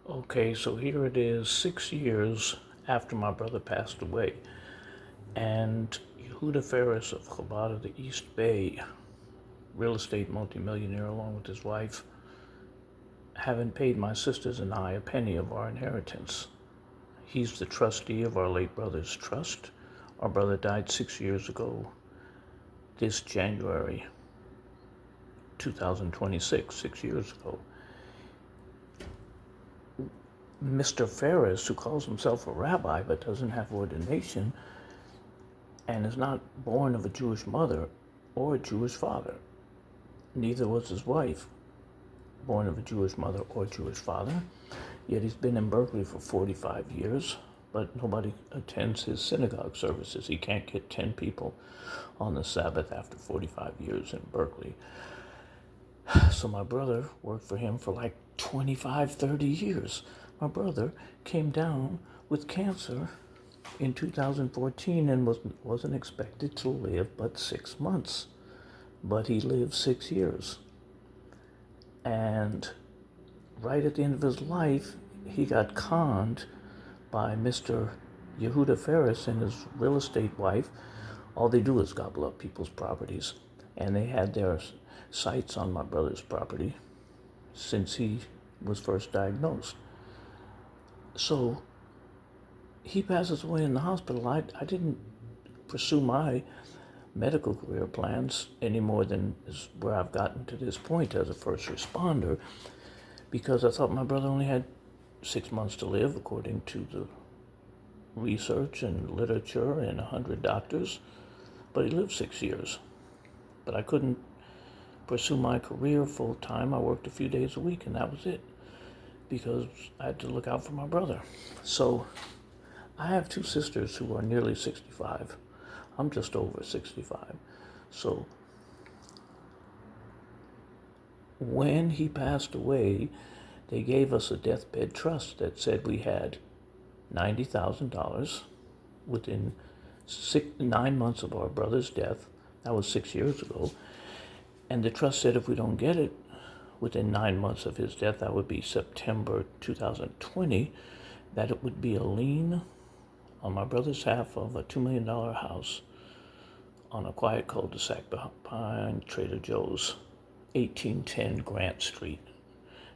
Okay, so here it is, 6 years after my brother passed away, and Yehuda Ferris of Chabad of the East Bay, real estate multimillionaire along with his wife, haven't paid my sisters and I a penny of our inheritance. He's the trustee of our late brother's trust. Our brother died 6 years ago, this January 2026, 6 years ago. Mr. Ferris, who calls himself a rabbi but doesn't have ordination and is not born of a Jewish mother or a Jewish father, neither was his wife born of a Jewish mother or Jewish father, yet he's been in Berkeley for 45 years, but nobody attends his synagogue services. He can't get 10 people on the Sabbath after 45 years in Berkeley. So my brother worked for him for like 25, 30 years. My brother came down with cancer in 2014 and wasn't expected to live but 6 months. But he lived 6 years. And right at the end of his life, he got conned by Mr. Yehuda Ferris and his real estate wife. All they do is gobble up people's properties. And they had their sights on my brother's property since he was first diagnosed. So he passes away in the hospital. I didn't pursue my medical career plans any more than is where I've gotten to this point as a first responder, because I thought my brother only had 6 months to live according to the research and literature and 100 doctors, but he lived 6 years. But I couldn't pursue my career full time. I worked a few days a week and that was it, because I had to look out for my brother. So I have two sisters who are nearly 65. I'm just over 65. So when he passed away, they gave us a deathbed trust that said we had $90,000 within 9 months of our brother's death. That was 6 years ago. And the trust said if we don't get it within 9 months of his death, that would be September 2020, that it would be a lien on my brother's half of a $2 million house on a quiet cul-de-sac behind Trader Joe's, 1810 Grant Street,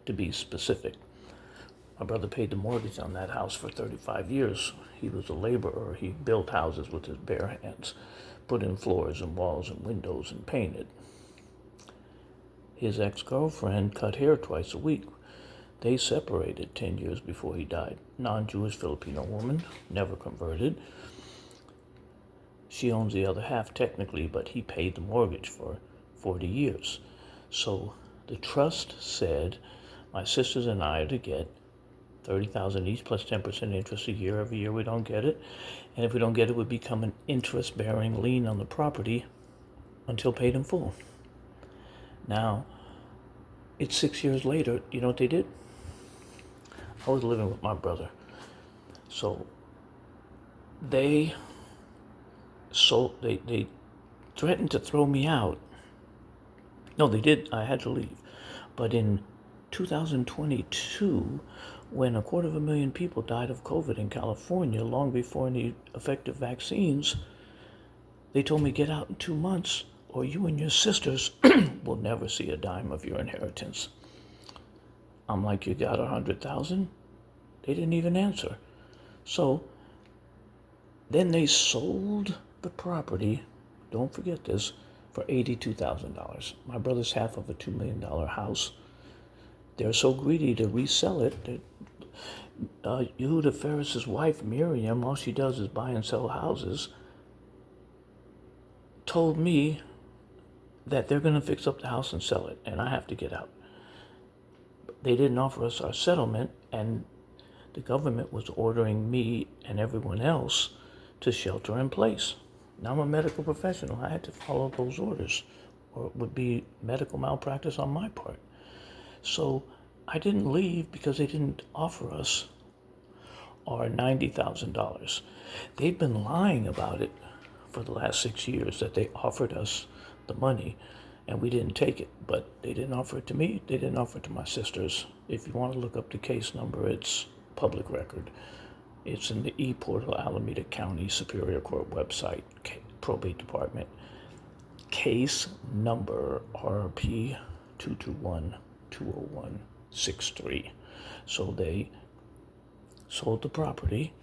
to be specific. My brother paid the mortgage on that house for 35 years. He was a laborer. He built houses with his bare hands, put in floors and walls and windows and painted. His ex-girlfriend cut hair twice a week. They separated 10 years before he died. Non-Jewish Filipino woman, never converted. She owns the other half technically, but he paid the mortgage for 40 years. So the trust said my sisters and I are to get $30,000 each plus 10% interest a year. Every year we don't get it. And if we don't get it, it would become an interest-bearing lien on the property until paid in full. Now, it's 6 years later. You know what they did? I was living with my brother. So they threatened to throw me out. No, they did. I had to leave. But in 2022, when 250,000 people died of COVID in California, long before any effective vaccines, they told me, get out in 2 months or you and your sisters will never see a dime of your inheritance. I'm like, you got 100,000? They didn't even answer. So then they sold the property, don't forget this, for $82,000. My brother's half of a $2 million house. They're so greedy to resell it that Yehuda Ferris's wife, Miriam, all she does is buy and sell houses, told me that they're going to fix up the house and sell it, and I have to get out. They didn't offer us our settlement, and the government was ordering me and everyone else to shelter in place. Now I'm a medical professional. I had to follow those orders, or it would be medical malpractice on my part. So I didn't leave because they didn't offer us our $90,000. They've been lying about it for the last 6 years, that they offered us the money. and we didn't take it. But they didn't offer it to me. They didn't offer it to my sisters. If you want to look up the case number, it's public record. It's in the e-portal, Alameda County Superior Court website, probate department. Case number RP 221-20163. So they sold the property.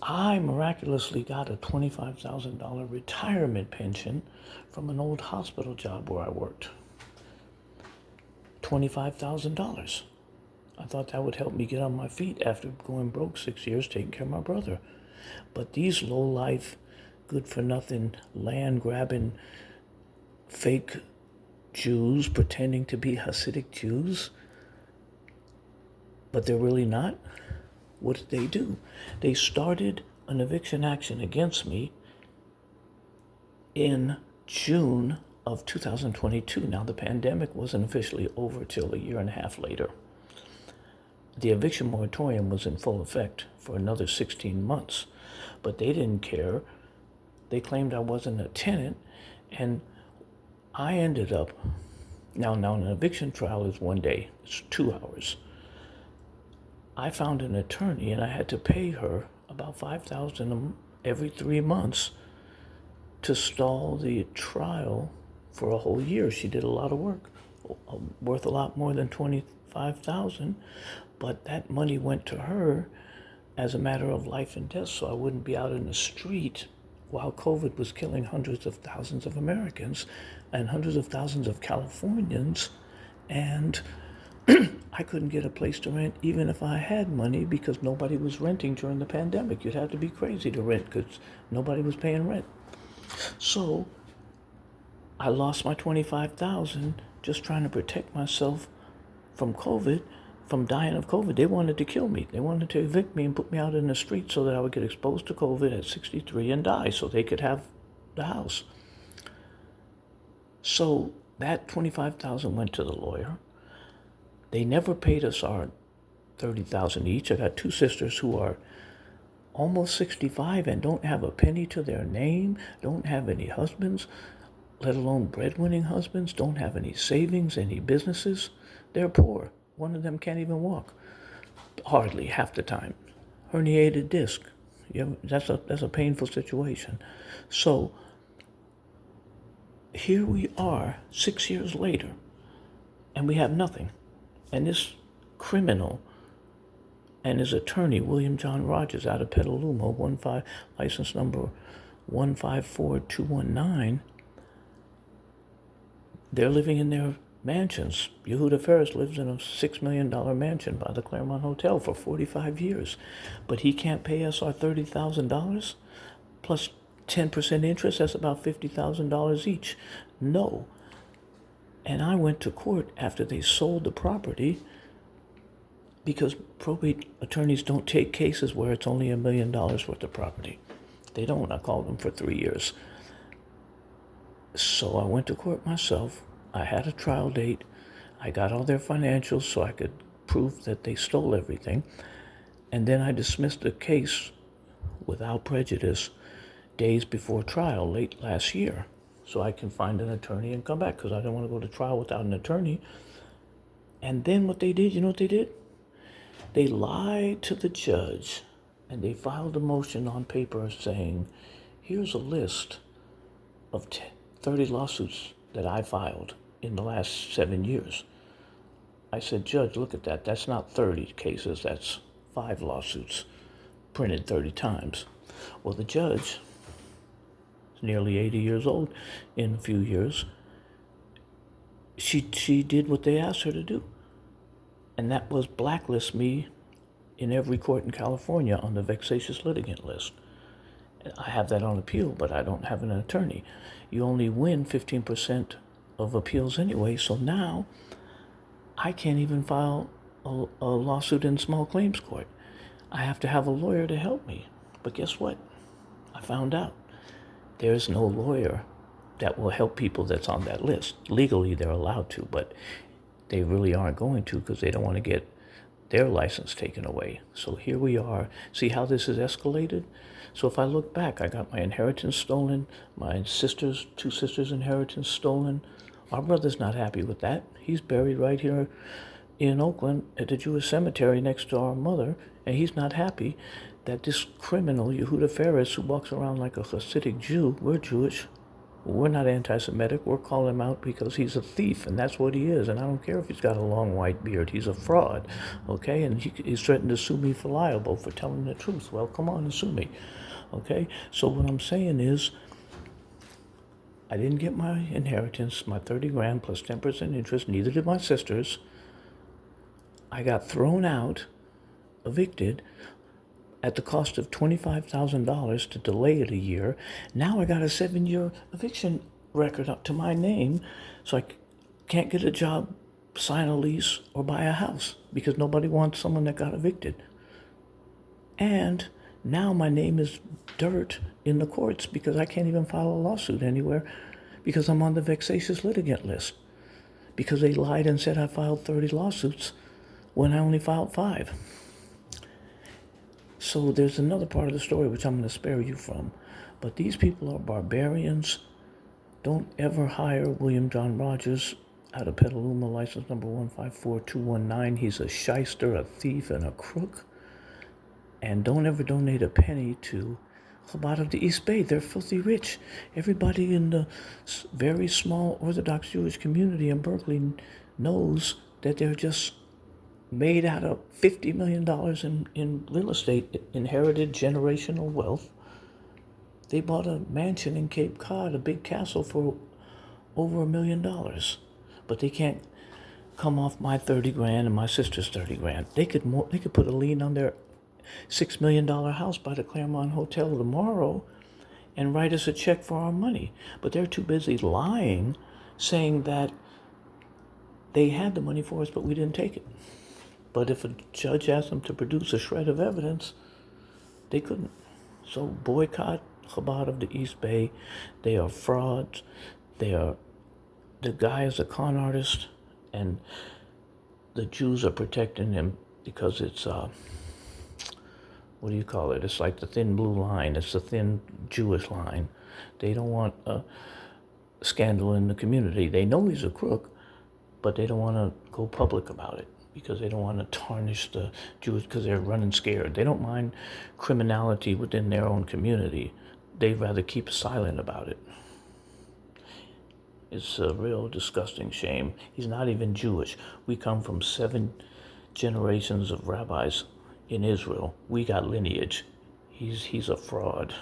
I miraculously got a $25,000 retirement pension from an old hospital job where I worked. $25,000. I thought that would help me get on my feet after going broke 6 years taking care of my brother. But these low-life, good-for-nothing, land-grabbing, fake Jews pretending to be Hasidic Jews, but they're really not. What did they do? They started an eviction action against me in June of 2022. Now, the pandemic wasn't officially over till a year and a half later. The eviction moratorium was in full effect for another 16 months, but they didn't care. They claimed I wasn't a tenant, and I ended up, now an eviction trial is 1 day, it's 2 hours. I found an attorney and I had to pay her about $5,000 every 3 months to stall the trial for a whole year. She did a lot of work, worth a lot more than $25,000, but that money went to her as a matter of life and death, so I wouldn't be out in the street while COVID was killing hundreds of thousands of Americans and hundreds of thousands of Californians, and I couldn't get a place to rent even if I had money because nobody was renting during the pandemic. You'd have to be crazy to rent because nobody was paying rent. So I lost my $25,000 just trying to protect myself from COVID, from dying of COVID. They wanted to kill me. They wanted to evict me and put me out in the street so that I would get exposed to COVID at 63 and die so they could have the house. So that $25,000 went to the lawyer. They never paid us our $30,000 each. I got two sisters who are almost 65 and don't have a penny to their name, don't have any husbands, let alone breadwinning husbands, don't have any savings, any businesses. They're poor. One of them can't even walk, hardly half the time. Herniated disc. That's a painful situation. So here we are 6 years later, and we have nothing. And this criminal and his attorney, William John Rogers, out of Petaluma, license number 154219, they're living in their mansions. Yehuda Ferris lives in a $6 million mansion by the Claremont Hotel for 45 years. But he can't pay us our $30,000 plus 10% interest. That's about $50,000 each. No. And I went to court after they sold the property because probate attorneys don't take cases where it's only $1 million worth of property. They don't. I called them for 3 years. So I went to court myself. I had a trial date. I got all their financials so I could prove that they stole everything. And then I dismissed the case without prejudice days before trial, late last year, so I can find an attorney and come back because I don't want to go to trial without an attorney. And then what they did, you know what they did? They lied to the judge and they filed a motion on paper saying, here's a list of 30 lawsuits that I filed in the last 7 years. I said, Judge, look at that. That's not 30 cases. That's 5 lawsuits printed 30 times. Well, the judge is nearly 80 years old in a few years. She did what they asked her to do. And that was blacklist me in every court in California on the vexatious litigant list. I have that on appeal, but I don't have an attorney. You only win 15% of appeals anyway, so now I can't even file a lawsuit in small claims court. I have to have a lawyer to help me. But guess what? I found out there's no lawyer that will help people that's on that list. Legally, they're allowed to, but they really aren't going to because they don't want to get their license taken away. So here we are. See how this has escalated? So if I look back, I got my inheritance stolen, my two sisters' inheritance stolen, Our brother's not happy with that. He's buried right here in Oakland at the Jewish cemetery next to our mother, and he's not happy that this criminal, Yehuda Ferris, who walks around like a Hasidic Jew, we're Jewish, we're not anti-Semitic, we're calling him out because he's a thief, and that's what he is, and I don't care if he's got a long white beard, he's a fraud, okay? And he's threatened to sue me for libel for telling the truth. Well, come on and sue me, okay? So what I'm saying is, I didn't get my inheritance, my 30 grand plus 10% interest, neither did my sisters. I got thrown out, evicted, at the cost of $25,000 to delay it a year. Now I got a 7-year eviction record up to my name, so I can't get a job, sign a lease, or buy a house because nobody wants someone that got evicted. And now my name is dirt in the courts because I can't even file a lawsuit anywhere because I'm on the vexatious litigant list because they lied and said I filed 30 lawsuits when I only filed 5. So there's another part of the story which I'm going to spare you from. But these people are barbarians. Don't ever hire William John Rogers out of Petaluma, license number 154219. He's a shyster, a thief, and a crook. And don't ever donate a penny to Chabad of the East Bay. They're filthy rich. Everybody in the very small Orthodox Jewish community in Berkeley knows that they're just made out of $50 million in real estate, inherited generational wealth. They bought a mansion in Cape Cod, a big castle, for over $1 million. But they can't come off my 30 grand and my sister's 30 grand. They could put a lien on their $6 million house by the Claremont Hotel tomorrow and write us a check for our money. But they're too busy lying, saying that they had the money for us, but we didn't take it. But if a judge asked them to produce a shred of evidence, they couldn't. So boycott Chabad of the East Bay. They are frauds. The guy is a con artist, and the Jews are protecting him because it's, what do you call it? It's like the thin blue line. It's the thin Jewish line. They don't want a scandal in the community. They know he's a crook, but they don't want to go public about it because they don't want to tarnish the Jews because they're running scared. They don't mind criminality within their own community. They'd rather keep silent about it. It's a real disgusting shame. He's not even Jewish. We come from 7 generations of rabbis in Israel. We got lineage. He's a fraud.